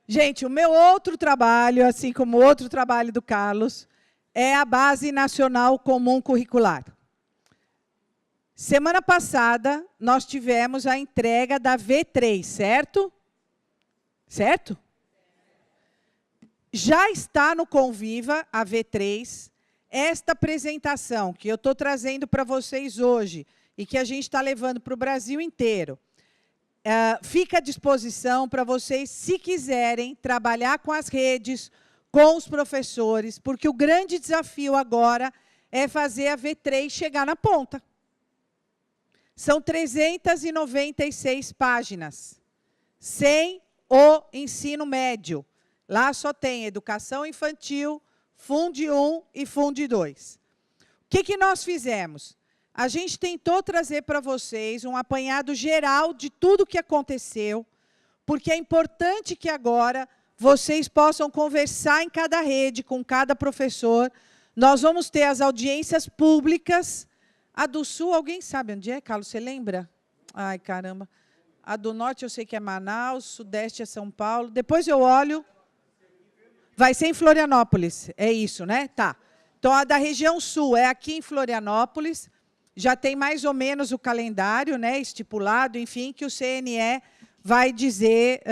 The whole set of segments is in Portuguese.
Gente, o meu outro trabalho, assim como o outro trabalho do Carlos, é a Base Nacional Comum Curricular. Semana passada, nós tivemos a entrega da V3, certo? Certo? Já está no Conviva, a V3, esta apresentação que eu estou trazendo para vocês hoje e que a gente está levando para o Brasil inteiro. Fica à disposição para vocês, se quiserem, trabalhar com as redes, com os professores, porque o grande desafio agora é fazer a V3 chegar na ponta. São 396 páginas, sem o ensino médio. Lá só tem educação infantil, Funde 1 e Funde 2. O que nós fizemos? A gente tentou trazer para vocês um apanhado geral de tudo o que aconteceu, porque é importante que agora vocês possam conversar em cada rede, com cada professor. Nós vamos ter as audiências públicas. A do Sul, alguém sabe onde é, Carlos? Você lembra? Ai, caramba. A do Norte eu sei que é Manaus, Sudeste é São Paulo. Depois eu olho. Vai ser em Florianópolis, é isso, né? Tá. Então, a da região Sul é aqui em Florianópolis. Já tem mais ou menos o calendário, né, estipulado, enfim, que o CNE vai dizer,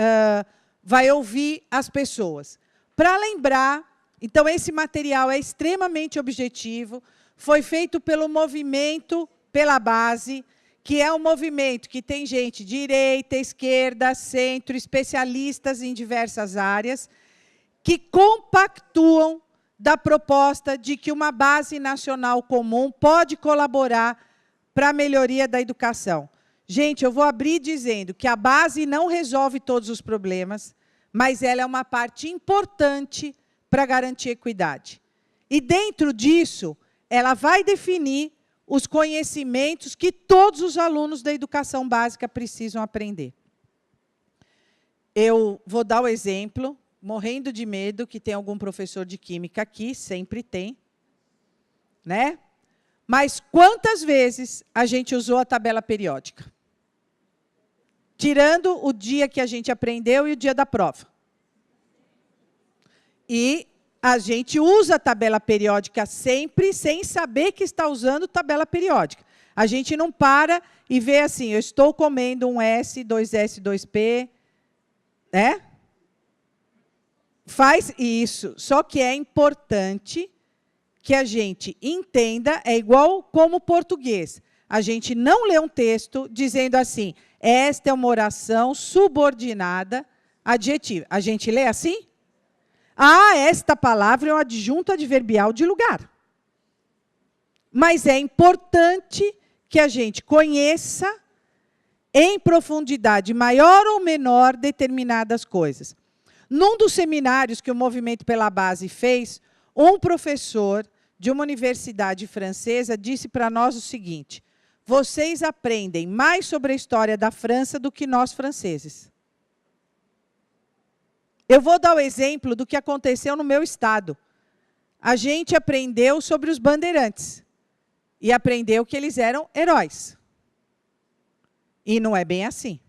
vai ouvir as pessoas. Para lembrar, então, esse material é extremamente objetivo, foi feito pelo movimento, pela base, que é um movimento que tem gente direita, esquerda, centro, especialistas em diversas áreas, que compactuam da proposta de que uma base nacional comum pode colaborar para a melhoria da educação. Gente, eu vou abrir dizendo que a base não resolve todos os problemas, mas ela é uma parte importante para garantir equidade. E, dentro disso, ela vai definir os conhecimentos que todos os alunos da educação básica precisam aprender. Eu vou dar o exemplo, morrendo de medo que tem algum professor de química aqui, sempre tem, né? Mas quantas vezes a gente usou a tabela periódica? Tirando o dia que a gente aprendeu e o dia da prova. E a gente usa a tabela periódica sempre sem saber que está usando tabela periódica. A gente não para e vê assim, eu estou comendo um S, 2S, 2P, né? Faz isso, só que é importante que a gente entenda, é igual como português. A gente não lê um texto dizendo assim, esta é uma oração subordinada adjetiva. A gente lê assim? Ah, esta palavra é um adjunto adverbial de lugar. Mas é importante que a gente conheça em profundidade, maior ou menor, determinadas coisas. Num dos seminários que o Movimento pela Base fez, um professor de uma universidade francesa disse para nós o seguinte, vocês aprendem mais sobre a história da França do que nós franceses. Eu vou dar o exemplo do que aconteceu no meu estado. A gente aprendeu sobre os bandeirantes e aprendeu que eles eram heróis. E não é bem assim.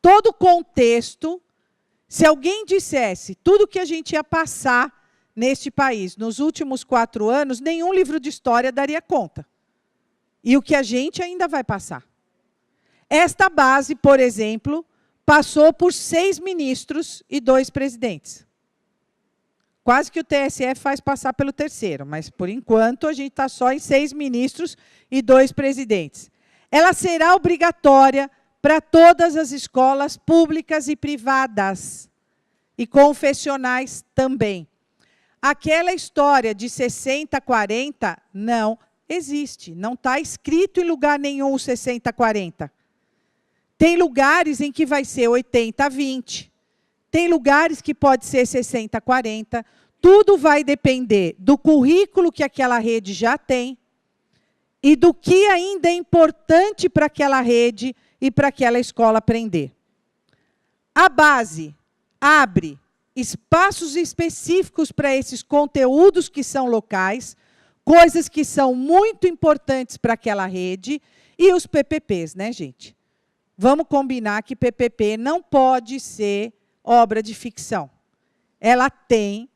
Todo o contexto, se alguém dissesse tudo o que a gente ia passar neste país nos últimos 4 anos, nenhum livro de história daria conta. E o que a gente ainda vai passar. Esta base, por exemplo, passou por 6 ministros e 2 presidentes. Quase que o TSE faz passar pelo 3º, mas, por enquanto, a gente está só em 6 ministros e 2 presidentes. Ela será obrigatória para todas as escolas públicas e privadas, e confessionais também. Aquela história de 60-40 não existe, não está escrito em lugar nenhum o 60-40. Tem lugares em que vai ser 80-20, tem lugares que pode ser 60-40, tudo vai depender do currículo que aquela rede já tem e do que ainda é importante para aquela rede e para aquela escola aprender. A base abre espaços específicos para esses conteúdos que são locais, coisas que são muito importantes para aquela rede, e os PPPs, né, gente? vamos combinar que PPP não pode ser obra de ficção. Ela tem,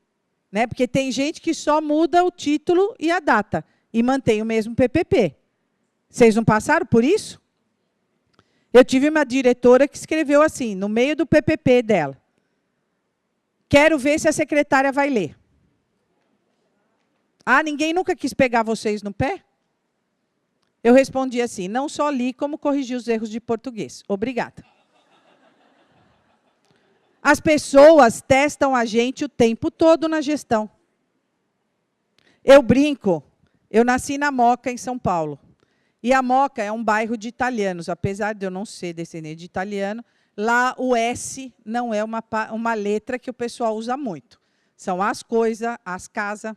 né, porque tem gente que só muda o título e a data, e mantém o mesmo PPP. Vocês não passaram por isso? Eu tive uma diretora que escreveu assim, no meio do PPP dela. Quero ver se a secretária vai ler. Ah, ninguém nunca quis pegar vocês no pé? Eu respondi assim, não só li, como corrigi os erros de português. Obrigada. As pessoas testam a gente o tempo todo na gestão. Eu brinco, eu nasci na Moca, em São Paulo. E a Moca é um bairro de italianos, apesar de eu não ser descendente de italiano, lá o S não é uma letra que o pessoal usa muito. São as coisas, as casas.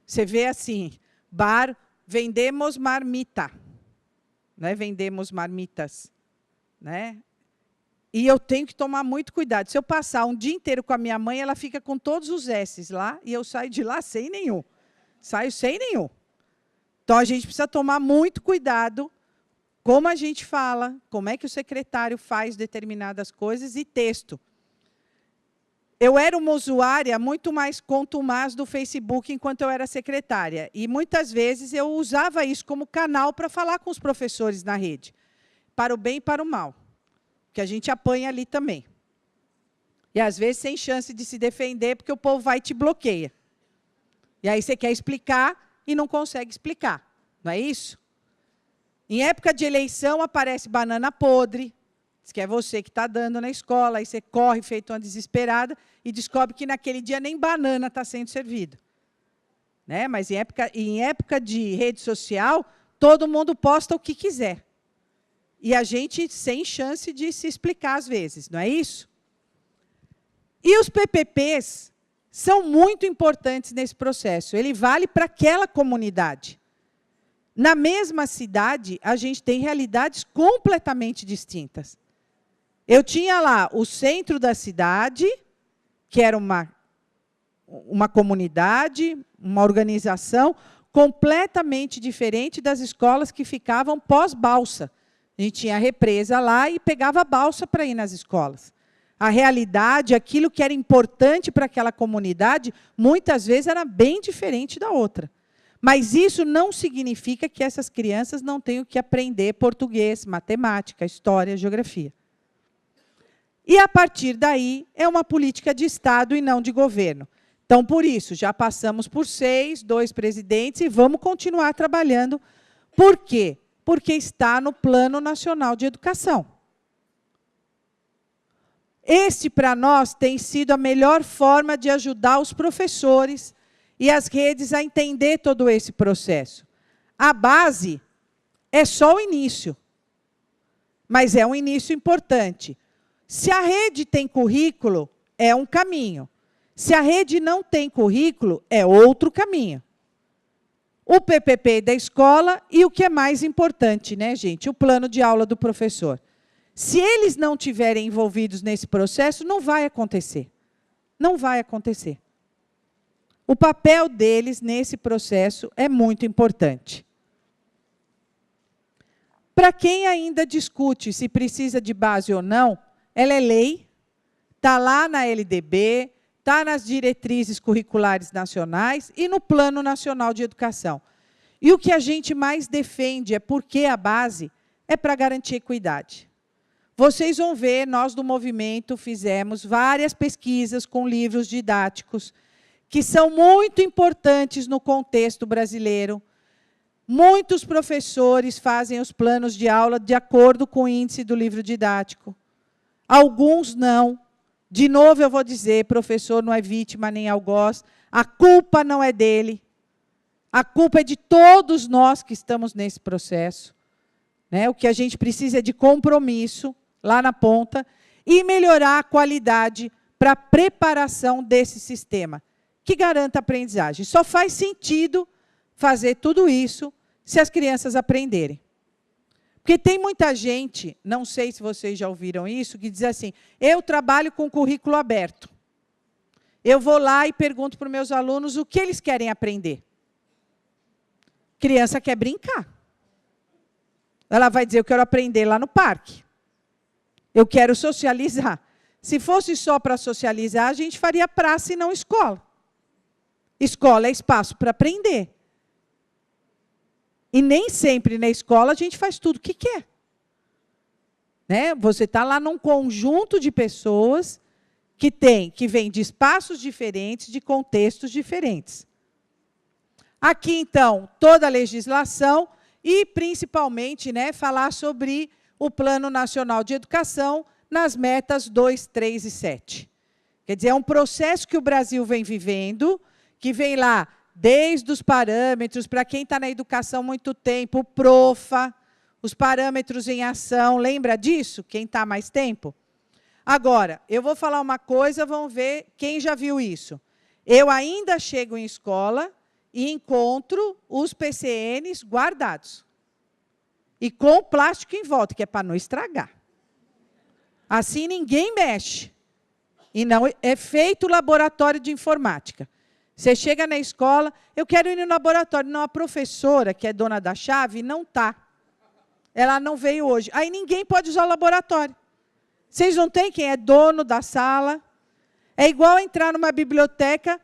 Você vê assim, bar, vendemos marmita. Não é vendemos marmitas. Né? E eu tenho que tomar muito cuidado. Se eu passar um dia inteiro com a minha mãe, ela fica com todos os S's lá, e eu saio de lá sem nenhum. Saio sem nenhum. Então, a gente precisa tomar muito cuidado como a gente fala, como é que o secretário faz determinadas coisas e texto. Eu era uma usuária muito mais contumaz do Facebook enquanto eu era secretária. E, muitas vezes, eu usava isso como canal para falar com os professores na rede, para o bem e para o mal, que a gente apanha ali também. E, às vezes, sem chance de se defender, porque o povo vai e te bloqueia. E aí você quer explicar e não consegue explicar, não é isso? Em época de eleição, aparece banana podre, diz que é você que está dando na escola, aí você corre feito uma desesperada e descobre que naquele dia nem banana está sendo servido. Né? Mas em época de rede social, todo mundo posta o que quiser. E a gente sem chance de se explicar às vezes, não é isso? E os PPPs são muito importantes nesse processo. Ele vale para aquela comunidade. Na mesma cidade, a gente tem realidades completamente distintas. Eu tinha lá o centro da cidade, que era uma comunidade, uma organização completamente diferente das escolas que ficavam pós-balsa. A gente tinha a represa lá e pegava a balsa para ir nas escolas. A realidade, aquilo que era importante para aquela comunidade, muitas vezes era bem diferente da outra. Mas isso não significa que essas crianças não tenham que aprender português, matemática, história, geografia. E, a partir daí, é uma política de Estado e não de governo. Então, por isso, já passamos por 2 presidentes, e vamos continuar trabalhando. Por quê? Porque está no Plano Nacional de Educação. Este, para nós, tem sido a melhor forma de ajudar os professores e as redes a entender todo esse processo. A base é só o início, mas é um início importante. Se a rede tem currículo, é um caminho. Se a rede não tem currículo, é outro caminho. O PPP da escola e o que é mais importante, né, gente? O plano de aula do professor. Se eles não estiverem envolvidos nesse processo, não vai acontecer. Não vai acontecer. O papel deles nesse processo é muito importante. Para quem ainda discute se precisa de base ou não, ela é lei, está lá na LDB, está nas diretrizes curriculares nacionais e no Plano Nacional de Educação. E o que a gente mais defende é porque a base é para garantir equidade. Vocês vão ver, nós do movimento fizemos várias pesquisas com livros didáticos, que são muito importantes no contexto brasileiro. Muitos professores fazem os planos de aula de acordo com o índice do livro didático. Alguns não. De novo, eu vou dizer, professor não é vítima nem algoz. A culpa não é dele. A culpa é de todos nós que estamos nesse processo. Né? O que a gente precisa é de compromisso, lá na ponta, e melhorar a qualidade para a preparação desse sistema, que garanta a aprendizagem. Só faz sentido fazer tudo isso se as crianças aprenderem. Porque tem muita gente, não sei se vocês já ouviram isso, que diz assim, eu trabalho com currículo aberto. Eu vou lá e pergunto para os meus alunos o que eles querem aprender. Criança quer brincar. Ela vai dizer, eu quero aprender lá no parque. Eu quero socializar. Se fosse só para socializar, a gente faria praça e não escola. Escola é espaço para aprender. E nem sempre na escola a gente faz tudo o que quer. Né? Você está lá num conjunto de pessoas que vem de espaços diferentes, de contextos diferentes. Aqui, então, toda a legislação e, principalmente, né, falar sobre o Plano Nacional de Educação nas metas 2, 3 e 7. Quer dizer, é um processo que o Brasil vem vivendo, que vem lá desde os parâmetros, para quem está na educação há muito tempo, o PROFA, os parâmetros em ação, lembra disso? Quem está há mais tempo? Agora, eu vou falar uma coisa, vamos ver quem já viu isso. Eu ainda chego em escola e encontro os PCNs guardados. E com plástico em volta, que é para não estragar. Assim ninguém mexe. E não é feito laboratório de informática. Você chega na escola, eu quero ir no laboratório. Não, a professora, que é dona da chave, não está. Ela não veio hoje. Aí ninguém pode usar o laboratório. Vocês não têm quem é dono da sala? É igual entrar numa biblioteca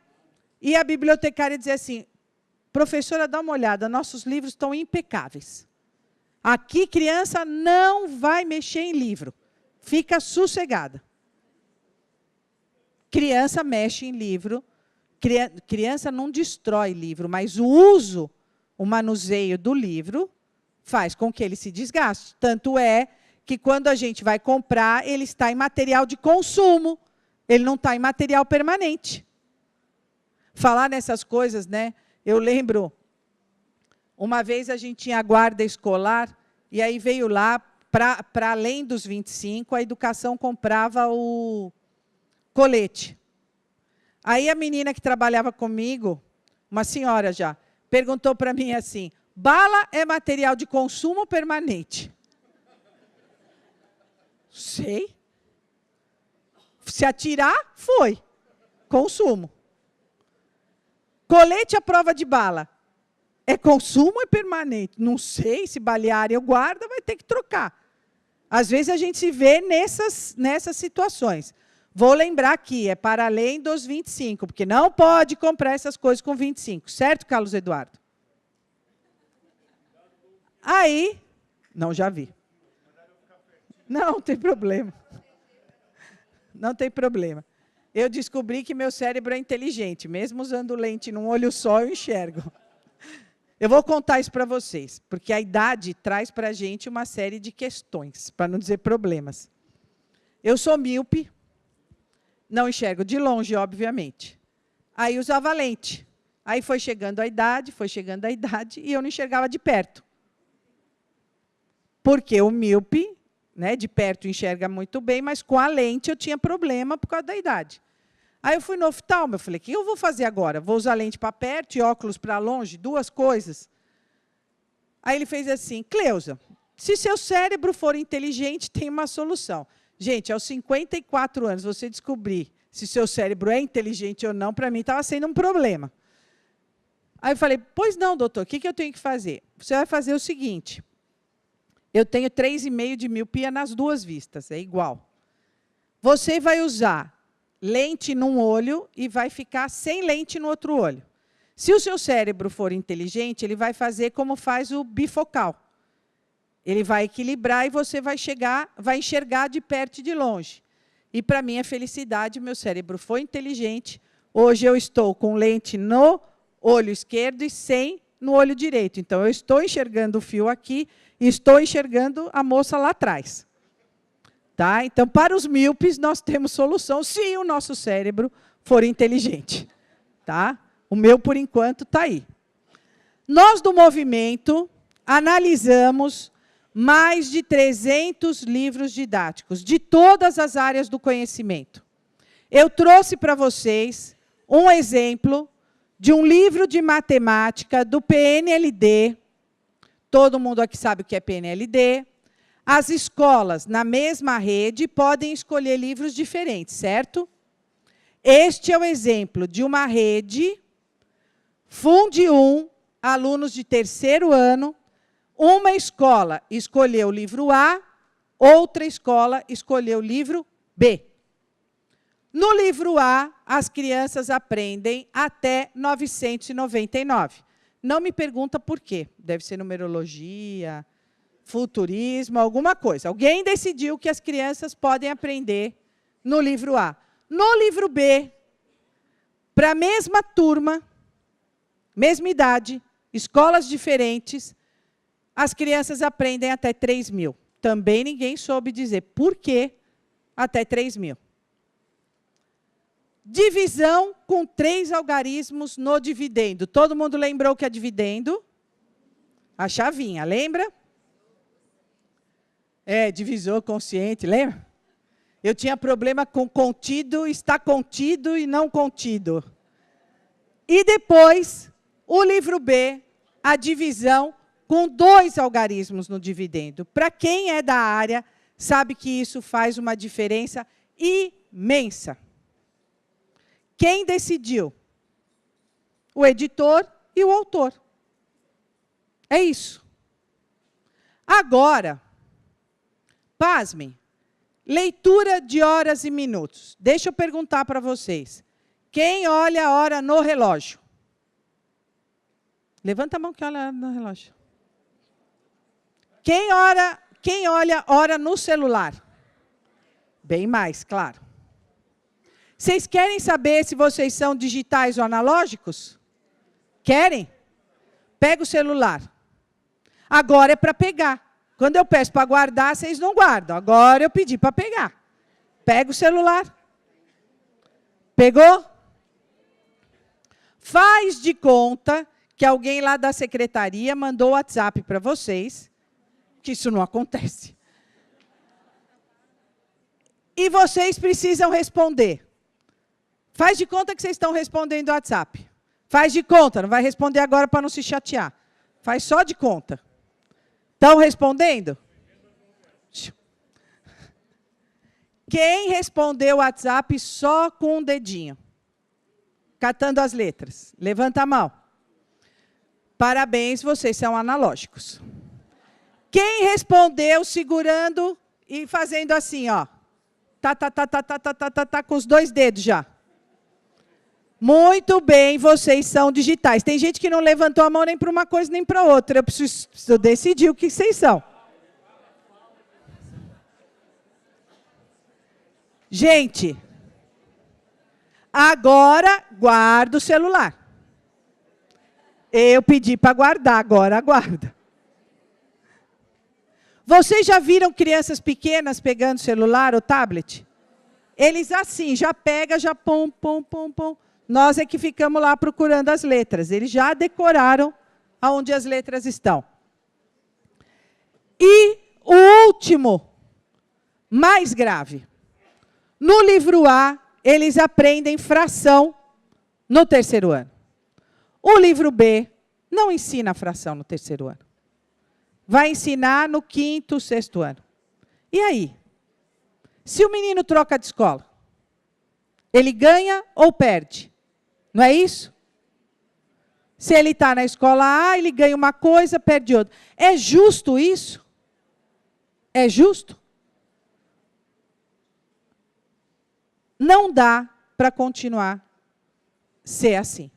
e a bibliotecária dizer assim, professora, dá uma olhada, nossos livros estão impecáveis. Aqui, criança não vai mexer em livro. Fica sossegada. Criança mexe em livro. Criança não destrói livro, mas o uso, o manuseio do livro, faz com que ele se desgaste. Tanto é que, quando a gente vai comprar, ele está em material de consumo. Ele não está em material permanente. Falar nessas coisas, né? Eu lembro, uma vez a gente tinha a guarda escolar, e aí veio lá, para além dos 25, a educação comprava o colete. Aí a menina que trabalhava comigo, uma senhora já, perguntou para mim assim, bala é material de consumo permanente? Sei. Se atirar, foi. Consumo. Colete à prova de bala. É consumo ou é permanente? Não sei, se balearem eu guardo, vai ter que trocar. Às vezes a gente se vê nessas situações. Vou lembrar aqui, é para além dos 25, porque não pode comprar essas coisas com 25. Certo, Carlos Eduardo? Aí, não, já vi. Não tem problema. Não tem problema. Eu descobri que meu cérebro é inteligente. Mesmo usando lente num olho só, eu enxergo. Eu vou contar isso para vocês, porque a idade traz para a gente uma série de questões, para não dizer problemas. Eu sou míope, não enxergo de longe, obviamente. Aí usava lente. Aí foi chegando a idade, e eu não enxergava de perto. Porque o míope, né, de perto enxerga muito bem, mas com a lente eu tinha problema por causa da idade. Aí eu fui no oftalmo, eu falei, o que eu vou fazer agora? Vou usar lente para perto e óculos para longe? Duas coisas. Aí ele fez assim, Cleusa, se seu cérebro for inteligente, tem uma solução. Gente, aos 54 anos, você descobrir se seu cérebro é inteligente ou não, para mim estava sendo um problema. Aí eu falei, pois não, doutor, o que eu tenho que fazer? Você vai fazer o seguinte, eu tenho 3,5 de miopia nas duas vistas, é igual. Você vai usar lente num olho e vai ficar sem lente no outro olho. Se o seu cérebro for inteligente, ele vai fazer como faz o bifocal. Ele vai equilibrar e você vai enxergar de perto e de longe. E, para minha felicidade, meu cérebro foi inteligente. Hoje eu estou com lente no olho esquerdo e sem no olho direito. Então, eu estou enxergando o fio aqui e estou enxergando a moça lá atrás. Tá? Então, para os míopes, nós temos solução se o nosso cérebro for inteligente. Tá? O meu, por enquanto, está aí. Nós, do movimento, analisamos mais de 300 livros didáticos, de todas as áreas do conhecimento. Eu trouxe para vocês um exemplo de um livro de matemática do PNLD. Todo mundo aqui sabe o que é PNLD. As escolas, na mesma rede, podem escolher livros diferentes, certo? Este é o exemplo de uma rede, Funde 1, alunos de 3º ano. Uma escola escolheu o livro A, Outra escola escolheu o livro B. No livro A, as crianças aprendem até 999. Não me pergunta por quê. Deve ser numerologia, futurismo, alguma coisa. Alguém decidiu que as crianças podem aprender no livro A. No livro B, para a mesma turma, mesma idade, escolas diferentes, as crianças aprendem até 3.000. Também ninguém soube dizer por que até 3.000. Divisão com 3 algarismos no dividendo. Todo mundo lembrou o que é dividendo? A chavinha, lembra? Divisor consciente, lembra? Eu tinha problema com contido, está contido e não contido. E depois, o livro B, a divisão com 2 algarismos no dividendo. Para quem é da área, sabe que isso faz uma diferença imensa. Quem decidiu? O editor e o autor. É isso. Agora, pasmem, leitura de horas e minutos. Deixa eu perguntar para vocês. Quem olha a hora no relógio? Levanta a mão que olha no relógio. Quem olha a hora no celular? Bem mais, claro. Vocês querem saber se vocês são digitais ou analógicos? Querem? Pega o celular. Agora é para pegar. Quando eu peço para guardar, vocês não guardam. Agora eu pedi para pegar. Pega o celular. Pegou? Faz de conta que alguém lá da secretaria mandou o WhatsApp para vocês, que isso não acontece. E vocês precisam responder. Faz de conta que vocês estão respondendo o WhatsApp. Faz de conta, não vai responder agora para não se chatear. Faz só de conta. Estão respondendo? Quem respondeu o WhatsApp só com um dedinho? Catando as letras. Levanta a mão. Parabéns, vocês são analógicos. Quem respondeu segurando e fazendo assim, ó. Tá, com os 2 dedos já. Muito bem, vocês são digitais. Tem gente que não levantou a mão nem para uma coisa nem para outra. Eu preciso decidir o que vocês são. Gente, agora guarda o celular. Eu pedi para guardar, agora guarda. Vocês já viram crianças pequenas pegando celular ou tablet? Eles assim, já pega, já pom. Nós é que ficamos lá procurando as letras. Eles já decoraram aonde as letras estão. E o último, mais grave. No livro A, eles aprendem fração no 3º ano. O livro B não ensina fração no 3º ano. Vai ensinar no 5º, 6º ano. E aí? Se o menino troca de escola, ele ganha ou perde? Não é isso? Se ele está na escola A, ele ganha uma coisa, perde outra. É justo isso? É justo? Não dá para continuar ser assim.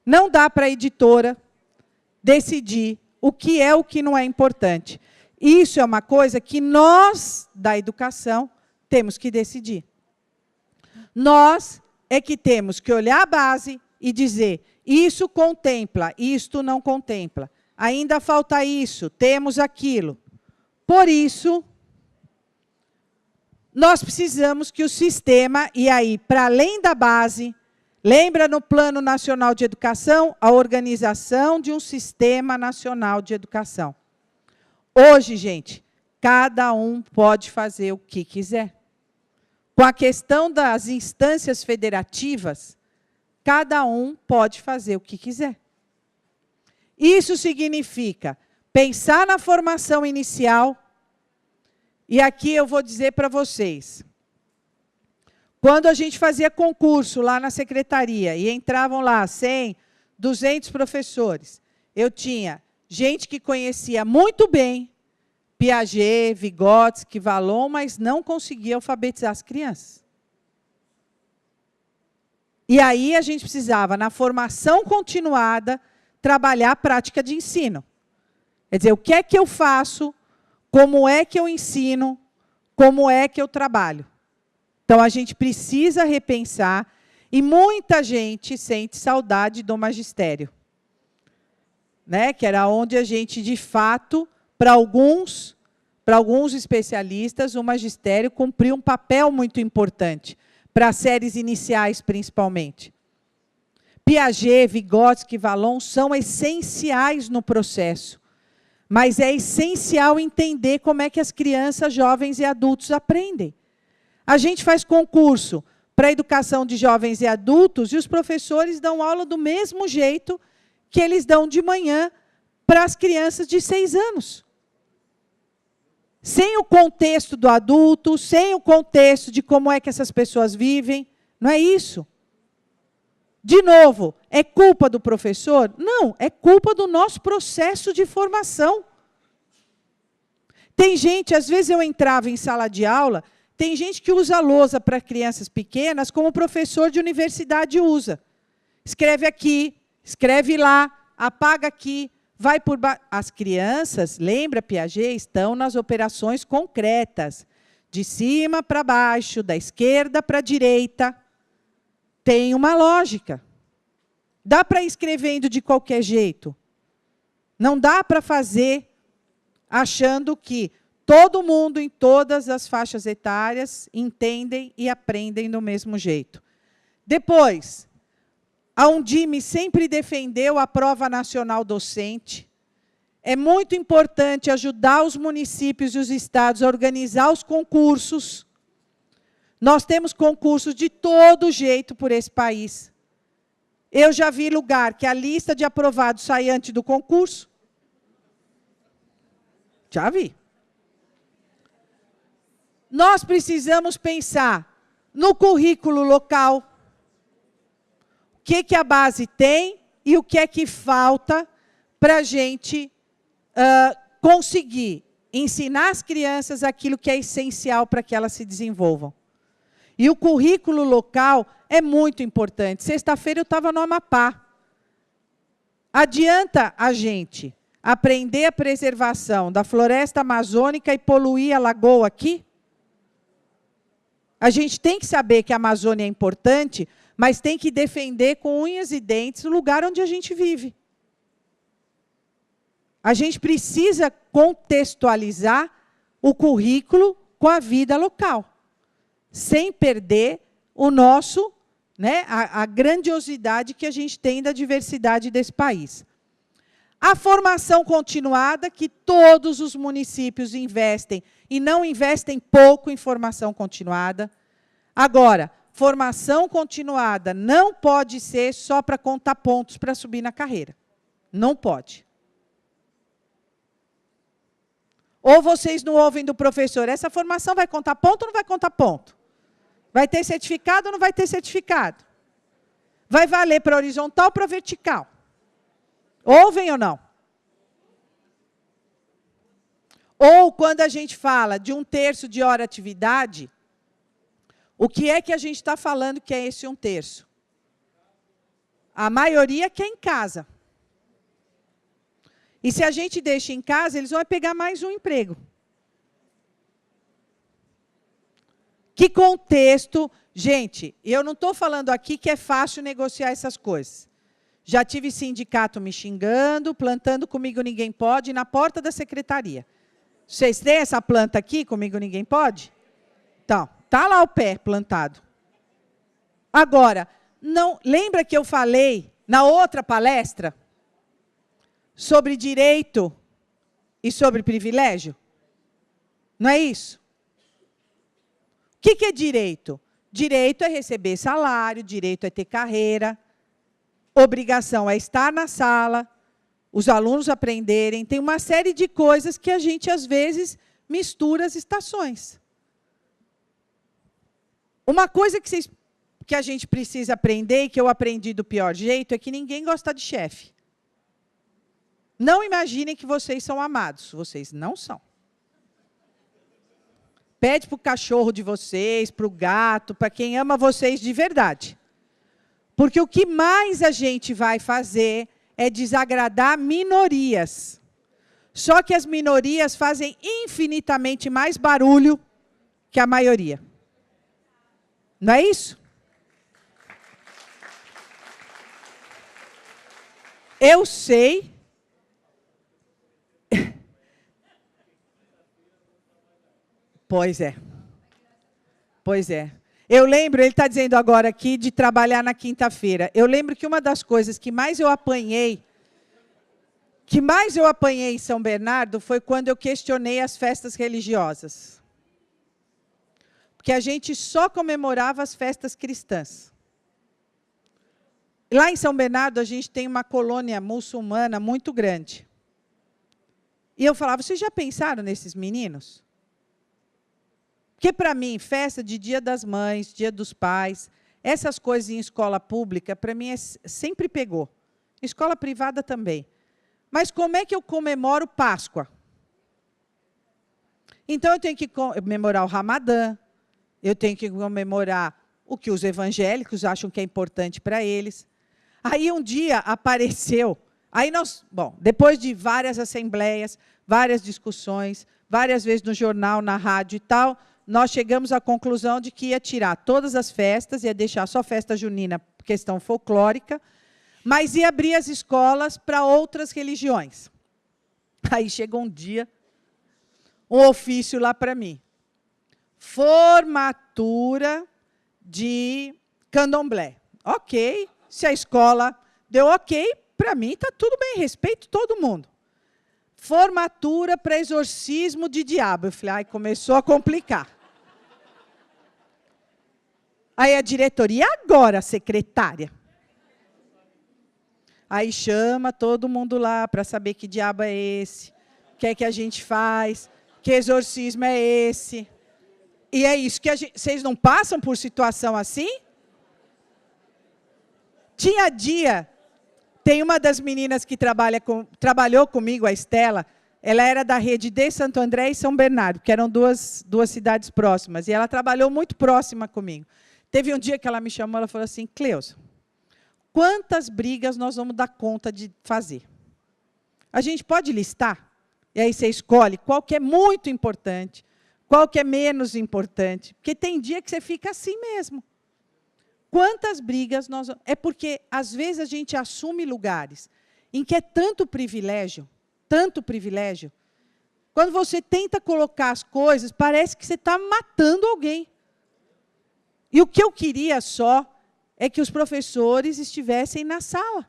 Não dá para a editora decidir o que é o que não é importante. Isso é uma coisa que nós, da educação, temos que decidir. Nós é que temos que olhar a base e dizer, isso contempla, isto não contempla. Ainda falta isso, temos aquilo. Por isso, nós precisamos que o sistema, e aí, para além da base, lembra no Plano Nacional de Educação, a organização de um Sistema Nacional de Educação. Hoje, gente, cada um pode fazer o que quiser. Com a questão das instâncias federativas, cada um pode fazer o que quiser. Isso significa pensar na formação inicial, e aqui eu vou dizer para vocês, quando a gente fazia concurso lá na secretaria, e entravam lá 100, 200 professores, eu tinha gente que conhecia muito bem Piaget, Vygotsky, Vallon, mas não conseguia alfabetizar as crianças. E aí a gente precisava, na formação continuada, trabalhar a prática de ensino. Quer dizer, o que é que eu faço, como é que eu ensino, como é que eu trabalho. Então, a gente precisa repensar, e muita gente sente saudade do magistério. Né? Que era onde a gente, de fato, para alguns especialistas, o magistério cumpriu um papel muito importante, para as séries iniciais, principalmente. Piaget, Vygotsky, Vallon são essenciais no processo, mas é essencial entender como é que as crianças, jovens e adultos aprendem. A gente faz concurso para a educação de jovens e adultos e os professores dão aula do mesmo jeito que eles dão de manhã para as crianças de 6 anos. Sem o contexto do adulto, sem o contexto de como é que essas pessoas vivem. Não é isso? De novo, é culpa do professor? Não, é culpa do nosso processo de formação. Tem gente, às vezes eu entrava em sala de aula, tem gente que usa lousa para crianças pequenas como o professor de universidade usa. Escreve aqui, escreve lá, apaga aqui, vai por baixo. As crianças, lembra Piaget, estão nas operações concretas, de cima para baixo, da esquerda para a direita. Tem uma lógica. Dá para ir escrevendo de qualquer jeito. Não dá para fazer achando que todo mundo, em todas as faixas etárias, entendem e aprendem do mesmo jeito. Depois, a Undime sempre defendeu a prova nacional docente. É muito importante ajudar os municípios e os estados a organizar os concursos. Nós temos concursos de todo jeito por esse país. Eu já vi lugar que a lista de aprovados sai antes do concurso. Já vi. Nós precisamos pensar no currículo local. O que a base tem e o que é que falta para a gente conseguir ensinar as crianças aquilo que é essencial para que elas se desenvolvam. E o currículo local é muito importante. Sexta-feira eu estava no Amapá. Adianta a gente aprender a preservação da floresta amazônica e poluir a lagoa aqui? A gente tem que saber que a Amazônia é importante, mas tem que defender com unhas e dentes o lugar onde a gente vive. A gente precisa contextualizar o currículo com a vida local, sem perder o nosso, né, a grandiosidade que a gente tem da diversidade desse país. A formação continuada, que todos os municípios investem, e não investem pouco em formação continuada. Agora, formação continuada não pode ser só para contar pontos para subir na carreira. Não pode. Ou vocês não ouvem do professor, essa formação vai contar ponto ou não vai contar ponto? Vai ter certificado ou não vai ter certificado? Vai valer para horizontal ou para vertical? Ouvem ou não? Ou, quando a gente fala de 1/3 de hora atividade, o que é que a gente está falando que é esse 1/3? A maioria quer em casa. E se a gente deixa em casa, eles vão pegar mais um emprego. Que contexto... Gente, eu não estou falando aqui que é fácil negociar essas coisas. Já tive sindicato me xingando, plantando comigo ninguém pode, na porta da secretaria. Vocês têm essa planta aqui, comigo ninguém pode? Então, está lá o pé plantado. Agora, não, lembra que eu falei na outra palestra sobre direito e sobre privilégio? Não é isso? O que é direito? Direito é receber salário, direito é ter carreira, obrigação é estar na sala, os alunos aprenderem. Tem uma série de coisas que a gente, às vezes, mistura as estações. Uma coisa que a gente precisa aprender, e que eu aprendi do pior jeito, é que ninguém gosta de chefe. Não imaginem que vocês são amados. Vocês não são. Pede para o cachorro de vocês, para o gato, para quem ama vocês de verdade. Porque o que mais a gente vai fazer é desagradar minorias. Só que as minorias fazem infinitamente mais barulho que a maioria. Não é isso? Eu sei. Pois é. Pois é. Eu lembro, ele está dizendo agora aqui, de trabalhar na quinta-feira. Eu lembro que uma das coisas que mais eu apanhei em São Bernardo foi quando eu questionei as festas religiosas. Porque a gente só comemorava as festas cristãs. Lá em São Bernardo, a gente tem uma colônia muçulmana muito grande. E eu falava, vocês já pensaram nesses meninos? Porque, para mim, festa de Dia das Mães, Dia dos Pais, essas coisas em escola pública, para mim, sempre pegou. Escola privada também. Mas como é que eu comemoro Páscoa? Então, eu tenho que comemorar o Ramadã, eu tenho que comemorar o que os evangélicos acham que é importante para eles. Aí, um dia, apareceu... depois de várias assembleias, várias discussões, várias vezes no jornal, na rádio e tal, nós chegamos à conclusão de que ia tirar todas as festas, ia deixar só festa junina, questão folclórica, mas ia abrir as escolas para outras religiões. Aí chegou um dia, um ofício lá para mim. Formatura de candomblé. Ok, se a escola deu ok, para mim está tudo bem, respeito todo mundo. Formatura para exorcismo de diabo. Eu falei, começou a complicar. Aí a diretoria, e agora, secretária? Aí chama todo mundo lá para saber que diabo é esse, o que é que a gente faz, que exorcismo é esse. E é isso que vocês não passam por situação assim? Tinha dia... Tem uma das meninas que trabalhou comigo, a Estela, ela era da rede de Santo André e São Bernardo, que eram duas cidades próximas, e ela trabalhou muito próxima comigo. Teve um dia que ela me chamou, ela falou assim, Cleusa, quantas brigas nós vamos dar conta de fazer? A gente pode listar? E aí você escolhe qual que é muito importante, qual que é menos importante, porque tem dia que você fica assim mesmo. Quantas brigas nós... É porque, às vezes, a gente assume lugares em que é tanto privilégio, quando você tenta colocar as coisas, parece que você está matando alguém. E o que eu queria só é que os professores estivessem na sala.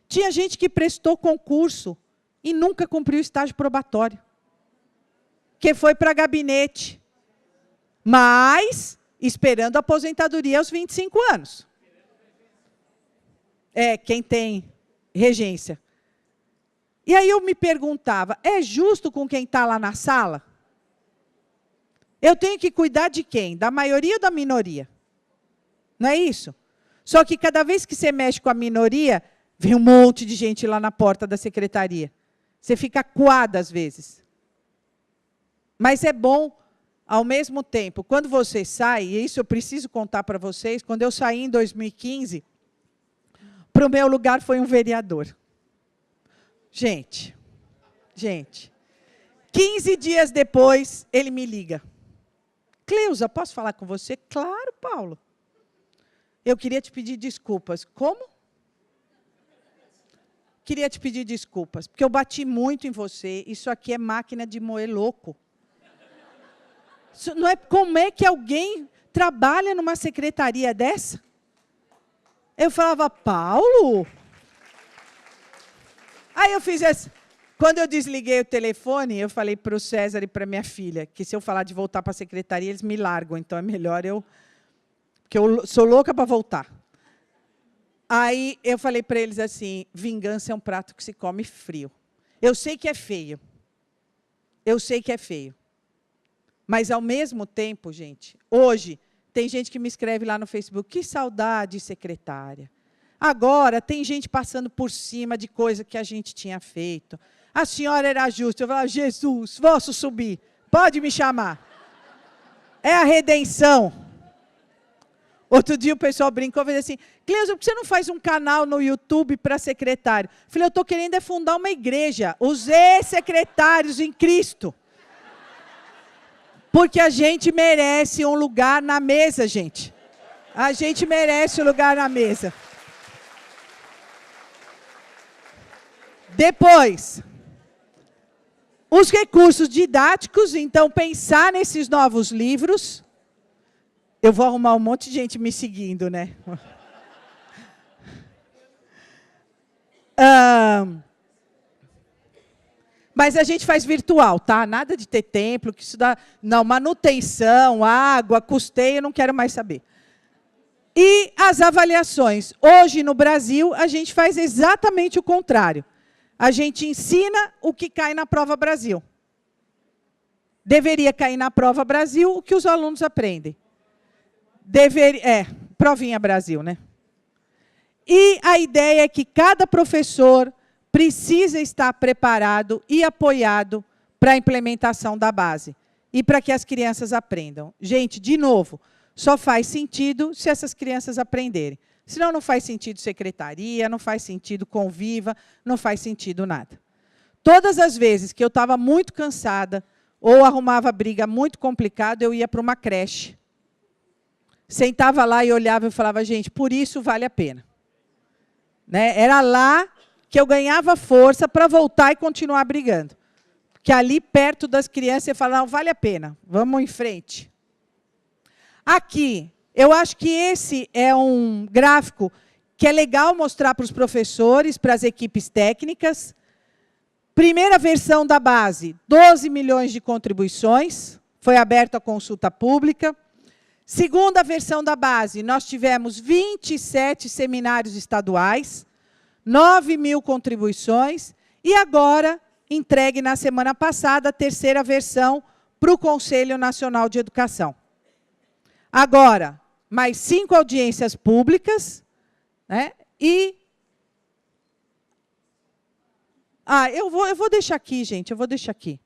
Tinha gente que prestou concurso e nunca cumpriu o estágio probatório, que foi para gabinete, mas... esperando a aposentadoria aos 25 anos. Quem tem regência. E aí eu me perguntava, é justo com quem está lá na sala? Eu tenho que cuidar de quem? Da maioria ou da minoria? Não é isso? Só que cada vez que você mexe com a minoria, vem um monte de gente lá na porta da secretaria. Você fica acuada às vezes. Mas é bom... Ao mesmo tempo, quando você sai, e isso eu preciso contar para vocês, quando eu saí em 2015, para o meu lugar foi um vereador. Gente, 15 dias depois, ele me liga. Cleusa, posso falar com você? Claro, Paulo. Eu queria te pedir desculpas. Como? Queria te pedir desculpas, porque eu bati muito em você, isso aqui é máquina de moer louco. Não é, como é que alguém trabalha numa secretaria dessa? Eu falava, Paulo? Aí eu fiz assim. Quando eu desliguei o telefone, eu falei para o César e para minha filha, que se eu falar de voltar para a secretaria, eles me largam, então é melhor eu... Porque eu sou louca para voltar. Aí eu falei para eles assim, vingança é um prato que se come frio. Eu sei que é feio. Eu sei que é feio. Mas, ao mesmo tempo, gente, hoje, tem gente que me escreve lá no Facebook, que saudade, secretária. Agora, tem gente passando por cima de coisa que a gente tinha feito. A senhora era justa. Eu falava, Jesus, posso subir, pode me chamar. É a redenção. Outro dia o pessoal brincou e falou assim, Cleusa, por que você não faz um canal no YouTube para secretário? Eu falei, eu estou querendo fundar uma igreja, os ex-secretários em Cristo. Porque a gente merece um lugar na mesa, gente. A gente merece um lugar na mesa. Depois, os recursos didáticos, então pensar nesses novos livros. Eu vou arrumar um monte de gente me seguindo, né? Mas a gente faz virtual, tá? Nada de ter templo, que isso dá... Não, manutenção, água, custeio, eu não quero mais saber. E as avaliações. Hoje, no Brasil, a gente faz exatamente o contrário. A gente ensina o que cai na prova Brasil. Deveria cair na prova Brasil o que os alunos aprendem. Provinha Brasil, né? E a ideia é que cada professor precisa estar preparado e apoiado para a implementação da base e para que as crianças aprendam. Gente, de novo, só faz sentido se essas crianças aprenderem. Senão não faz sentido secretaria, não faz sentido conviva, não faz sentido nada. Todas as vezes que eu estava muito cansada ou arrumava briga muito complicada, eu ia para uma creche. Sentava lá e olhava e falava, gente, por isso vale a pena. Né? Era lá que eu ganhava força para voltar e continuar brigando. Porque ali, perto das crianças, você fala, não, vale a pena, vamos em frente. Aqui, eu acho que esse é um gráfico que é legal mostrar para os professores, para as equipes técnicas. Primeira versão da base, 12 milhões de contribuições, foi aberta a consulta pública. Segunda versão da base, nós tivemos 27 seminários estaduais, 9 mil contribuições, e agora, entregue na semana passada, a terceira versão para o Conselho Nacional de Educação. Agora, mais 5 audiências públicas, né? E... eu vou deixar aqui, gente, eu vou deixar aqui.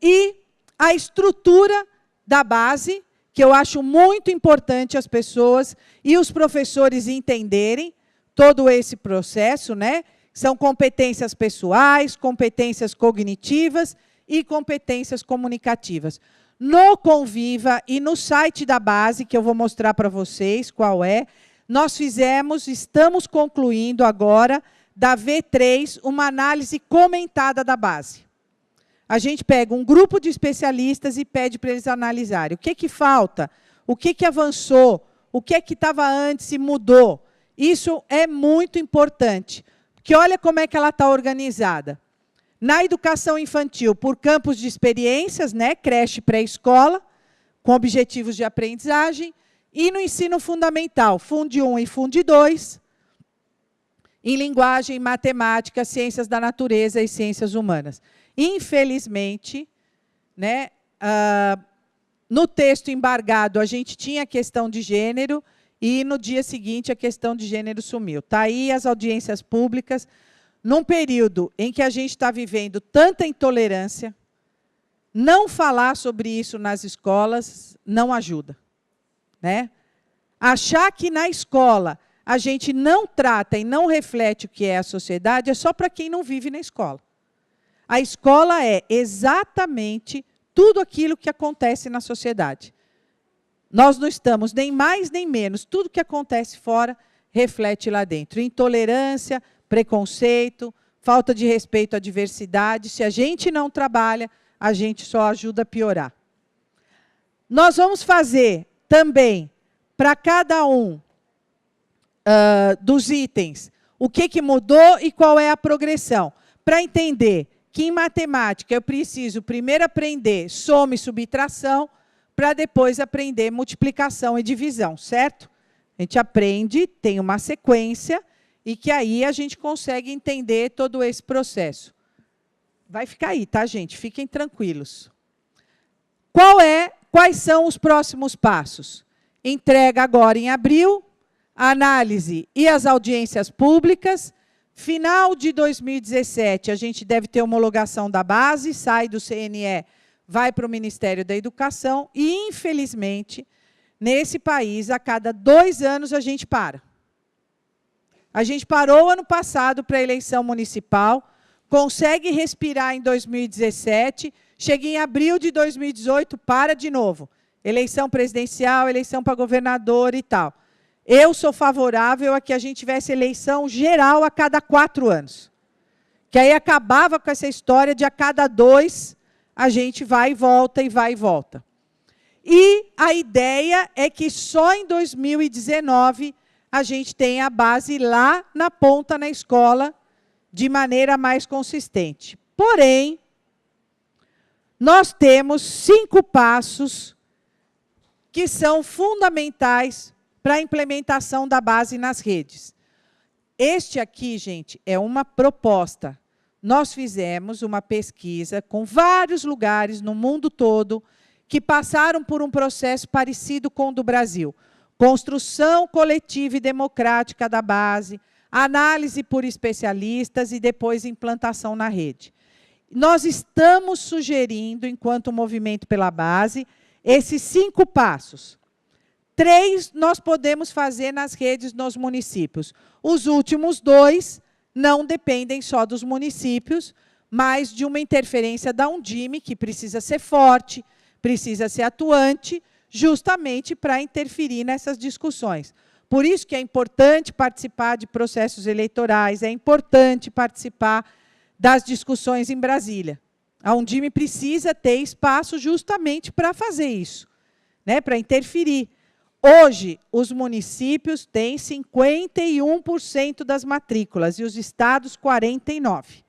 E a estrutura da base, que eu acho muito importante as pessoas e os professores entenderem todo esse processo, né? São competências pessoais, competências cognitivas e competências comunicativas. No Conviva e no site da base, que eu vou mostrar para vocês qual é, nós estamos concluindo agora, da V3, uma análise comentada da base. A gente pega um grupo de especialistas e pede para eles analisarem. O que falta? O que avançou? O que estava antes e mudou? Isso é muito importante, porque olha como é que ela está organizada. Na educação infantil, por campos de experiências, né, creche pré-escola, com objetivos de aprendizagem, e no ensino fundamental, Fund 1 e Fund 2, em linguagem, matemática, ciências da natureza e ciências humanas. Infelizmente, né, no texto embargado, a gente tinha a questão de gênero, e no dia seguinte a questão de gênero sumiu. Está aí as audiências públicas, num período em que a gente está vivendo tanta intolerância, não falar sobre isso nas escolas não ajuda. Né? Achar que na escola a gente não trata e não reflete o que é a sociedade é só para quem não vive na escola. A escola é exatamente tudo aquilo que acontece na sociedade. Nós não estamos nem mais nem menos. Tudo que acontece fora reflete lá dentro. Intolerância, preconceito, falta de respeito à diversidade. Se a gente não trabalha, a gente só ajuda a piorar. Nós vamos fazer também, para cada um dos itens, o que mudou e qual é a progressão. Para entender que em matemática eu preciso primeiro aprender soma e subtração, para depois aprender multiplicação e divisão, certo? A gente aprende, tem uma sequência, e que aí a gente consegue entender todo esse processo. Vai ficar aí, tá, gente? Fiquem tranquilos. Quais são os próximos passos? Entrega agora em abril, análise e as audiências públicas. Final de 2017, a gente deve ter homologação da base, sai do CNE vai para o Ministério da Educação e, infelizmente, nesse país, a cada 2 anos a gente para. A gente parou ano passado para a eleição municipal, consegue respirar em 2017, chega em abril de 2018, para de novo. Eleição presidencial, eleição para governador e tal. Eu sou favorável a que a gente tivesse eleição geral a cada 4 anos. Que aí acabava com essa história de a cada 2 a gente vai e volta, e vai e volta. E a ideia é que só em 2019 a gente tenha a base lá na ponta na escola, de maneira mais consistente. Porém, nós temos 5 passos que são fundamentais para a implementação da base nas redes. Este aqui, gente, é uma proposta. Nós fizemos uma pesquisa com vários lugares no mundo todo que passaram por um processo parecido com o do Brasil. Construção coletiva e democrática da base, análise por especialistas e depois implantação na rede. Nós estamos sugerindo, enquanto movimento pela base, esses 5 passos. 3 nós podemos fazer nas redes nos municípios. Os últimos 2 não dependem só dos municípios, mas de uma interferência da Undime, que precisa ser forte, precisa ser atuante, justamente para interferir nessas discussões. Por isso que é importante participar de processos eleitorais, é importante participar das discussões em Brasília. A Undime precisa ter espaço justamente para fazer isso, né, para interferir. Hoje, os municípios têm 51% das matrículas e os estados 49%.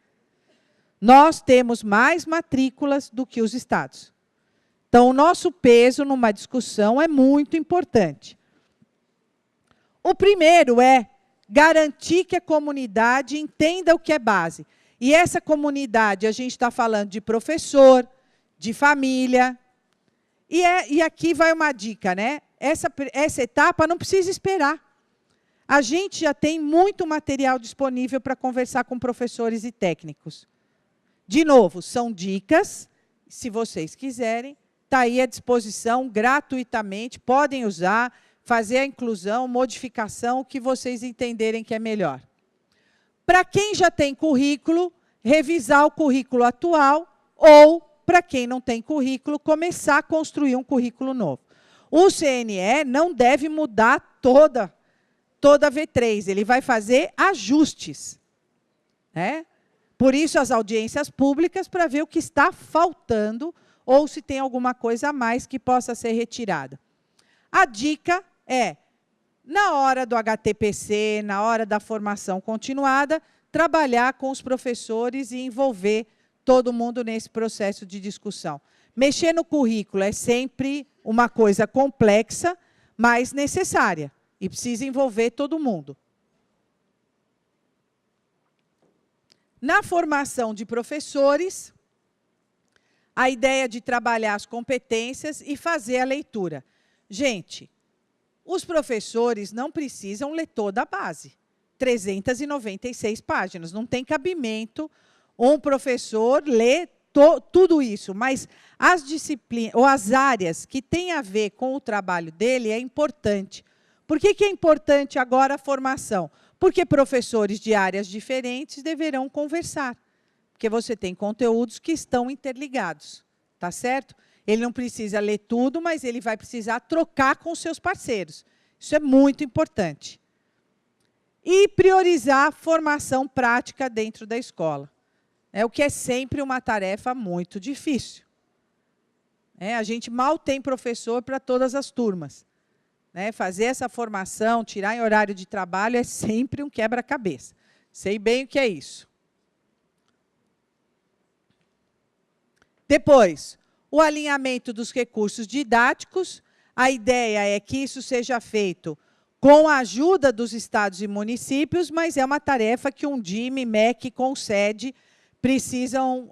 Nós temos mais matrículas do que os estados. Então, o nosso peso numa discussão é muito importante. O primeiro é garantir que a comunidade entenda o que é base. E essa comunidade, a gente está falando de professor, de família. E aqui vai uma dica, né? Essa etapa não precisa esperar. A gente já tem muito material disponível para conversar com professores e técnicos. De novo, são dicas, se vocês quiserem, está aí à disposição gratuitamente, podem usar, fazer a inclusão, modificação, o que vocês entenderem que é melhor. Para quem já tem currículo, revisar o currículo atual, ou, para quem não tem currículo, começar a construir um currículo novo. O CNE não deve mudar toda a V3, ele vai fazer ajustes, né? Por isso, as audiências públicas, para ver o que está faltando, ou se tem alguma coisa a mais que possa ser retirada. A dica é, na hora do HTPC, na hora da formação continuada, trabalhar com os professores e envolver todo mundo nesse processo de discussão. Mexer no currículo é sempre uma coisa complexa, mas necessária, e precisa envolver todo mundo. Na formação de professores, a ideia de trabalhar as competências e fazer a leitura. Gente, os professores não precisam ler toda a base. 396 páginas, não tem cabimento um professor ler tudo isso, mas as disciplinas, ou as áreas que têm a ver com o trabalho dele é importante. Por que é importante agora a formação? Porque professores de áreas diferentes deverão conversar, porque você tem conteúdos que estão interligados, tá certo? Ele não precisa ler tudo, mas ele vai precisar trocar com seus parceiros. Isso é muito importante. E priorizar a formação prática dentro da escola. O que é sempre uma tarefa muito difícil. A gente mal tem professor para todas as turmas. Fazer essa formação, tirar em horário de trabalho, é sempre um quebra-cabeça. Sei bem o que é isso. Depois, o alinhamento dos recursos didáticos. A ideia é que isso seja feito com a ajuda dos estados e municípios, mas é uma tarefa que Undime, MEC, Concede precisam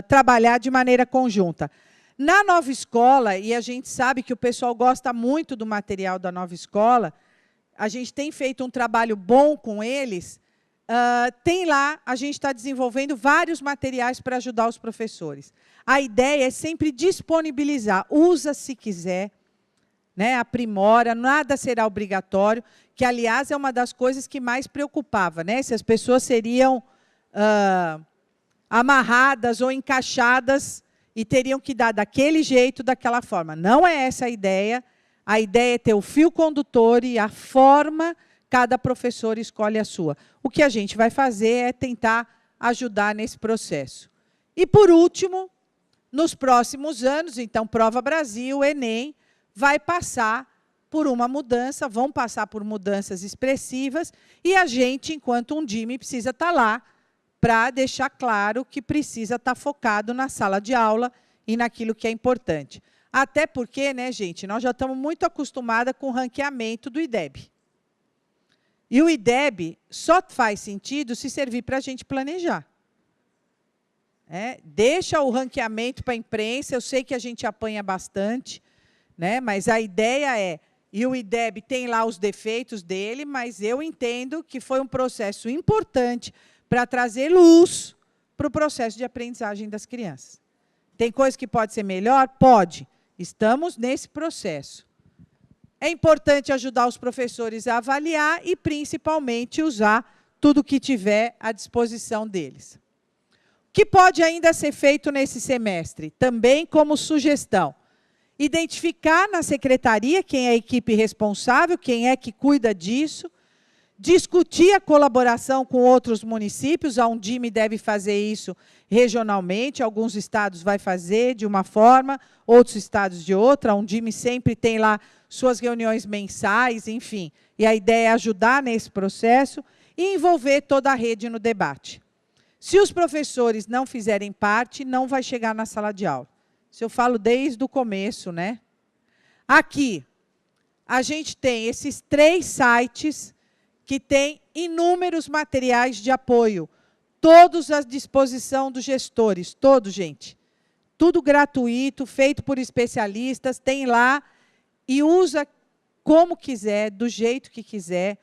trabalhar de maneira conjunta. Na Nova Escola, e a gente sabe que o pessoal gosta muito do material da Nova Escola, a gente tem feito um trabalho bom com eles, tem lá, a gente está desenvolvendo vários materiais para ajudar os professores. A ideia é sempre disponibilizar, usa se quiser, né, aprimora, nada será obrigatório, que, aliás, é uma das coisas que mais preocupava, né, se as pessoas seriam amarradas ou encaixadas e teriam que dar daquele jeito, daquela forma. Não é essa a ideia é ter o fio condutor e a forma, cada professor escolhe a sua. O que a gente vai fazer é tentar ajudar nesse processo. E, por último, nos próximos anos, então, Prova Brasil, Enem, vai passar por uma mudança, vão passar por mudanças expressivas, e a gente, enquanto Undime, precisa estar lá para deixar claro que precisa estar focado na sala de aula e naquilo que é importante. Até porque, né, gente, nós já estamos muito acostumados com o ranqueamento do IDEB. E o IDEB só faz sentido se servir para a gente planejar. Deixa o ranqueamento para a imprensa, eu sei que a gente apanha bastante, né, mas a ideia é, e o IDEB tem lá os defeitos dele, mas eu entendo que foi um processo importante para trazer luz para o processo de aprendizagem das crianças. Tem coisa que pode ser melhor? Pode. Estamos nesse processo. É importante ajudar os professores a avaliar e, principalmente, usar tudo que tiver à disposição deles. O que pode ainda ser feito nesse semestre? Também como sugestão. Identificar na secretaria quem é a equipe responsável, quem é que cuida disso, discutir a colaboração com outros municípios, a Undime deve fazer isso regionalmente, alguns estados vai fazer de uma forma, outros estados de outra, a Undime sempre tem lá suas reuniões mensais, enfim, e a ideia é ajudar nesse processo e envolver toda a rede no debate. Se os professores não fizerem parte, não vai chegar na sala de aula. Isso eu falo desde o começo, né? Aqui, a gente tem esses 3 sites que têm inúmeros materiais de apoio, todos à disposição dos gestores, todos, gente. Tudo gratuito, feito por especialistas, tem lá e usa como quiser, do jeito que quiser.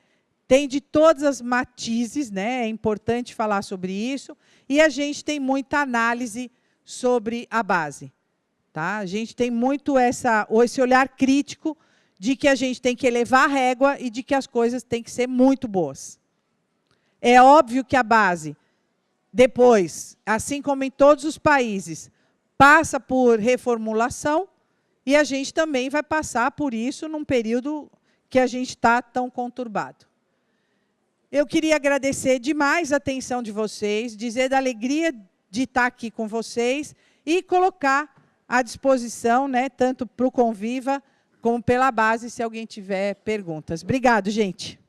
Tem de todas as matizes, né? É importante falar sobre isso. E a gente tem muita análise sobre a base. Tá? A gente tem muito esse olhar crítico de que a gente tem que elevar a régua e de que as coisas têm que ser muito boas. É óbvio que a base, depois, assim como em todos os países, passa por reformulação e a gente também vai passar por isso num período que a gente está tão conturbado. Eu queria agradecer demais a atenção de vocês, dizer da alegria de estar aqui com vocês e colocar à disposição, né, tanto para o Conviva como pela base, se alguém tiver perguntas. Obrigado, gente.